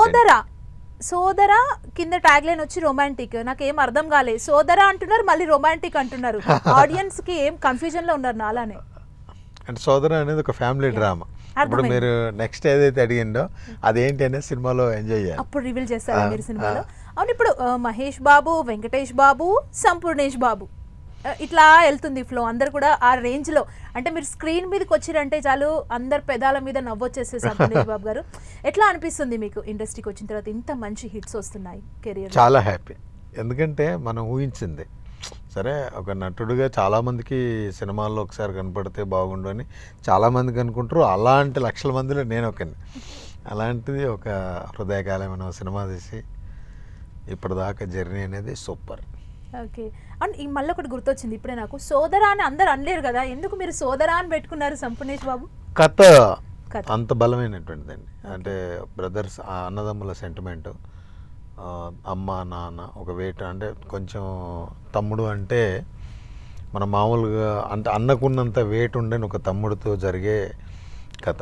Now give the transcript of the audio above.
సోదరా సోదరా కింద ట్యాగ్ లైన్ వచ్చి రొమాంటిక్. నాకేం అర్థం కాలేదు. సోదరా అంటున్నారు, మళ్ళీ రొమాంటిక్ అంటున్నారు. ఆడియన్స్ కి ఏం కన్ఫ్యూజన్ లో ఉన్నారు నాలానే. అంటే సోదరా అనేది ఒక ఫ్యామిలీ డ్రామా. ఇప్పుడు మీరు నెక్స్ట్ ఏదైతే అడిగిండో అదేంటి అనేది సినిమాలో ఎంజాయ్ చేయాలి, అప్పుడు రివీల్ చేస్తారా మీరు సినిమాలో? అవును, ఇప్పుడు మహేష్ బాబు, వెంకటేష్ బాబు, సంపూర్ణేష్ బాబు ఇట్లా వెళ్తుంది ఫ్లో. అందరు కూడా ఆ రేంజ్ లో, అంటే మీరు స్క్రీన్ మీదకి వచ్చిరంటే చాలు అందరు పెదాల మీద నవ్వొచ్చేస్తే సంపూర్ణేష్ బాబు గారు. ఎట్లా అనిపిస్తుంది మీకు ఇండస్ట్రీకి వచ్చిన తర్వాత ఇంత మంచి హిట్స్ వస్తున్నాయి కెరియర్? చాలా హ్యాపీ. ఎందుకంటే మనం ఊహించింది సరే, ఒక నటుడుగా చాలామందికి సినిమాల్లో ఒకసారి కనపడితే బాగుండు అని చాలామందికి అనుకుంటారు. అలాంటి లక్షల మందిలో నేను ఒకని. అలాంటిది ఒక హృదయకాలమైన సినిమా తీసి ఇప్పటిదాకా జర్నీ అనేది సూపర్. ఓకే. అండ్ ఈ మళ్ళీ ఒకటి గుర్తొచ్చింది ఇప్పుడే నాకు, సోదరా అని అందరు అనలేరు కదా, ఎందుకు మీరు సోదరా అని పెట్టుకున్నారు సంపూర్ణేష్ బాబు? కథ అంత బలమైనటువంటిదండి. అంటే బ్రదర్స్, అన్నదమ్ముల సెంటిమెంట్, అమ్మ నాన్న ఒక వెయిట్. అంటే కొంచెం తమ్ముడు అంటే మన మామూలుగా అంటే అన్నకున్నంత వెయిట్ ఉండని ఒక తమ్ముడితో జరిగే కథ.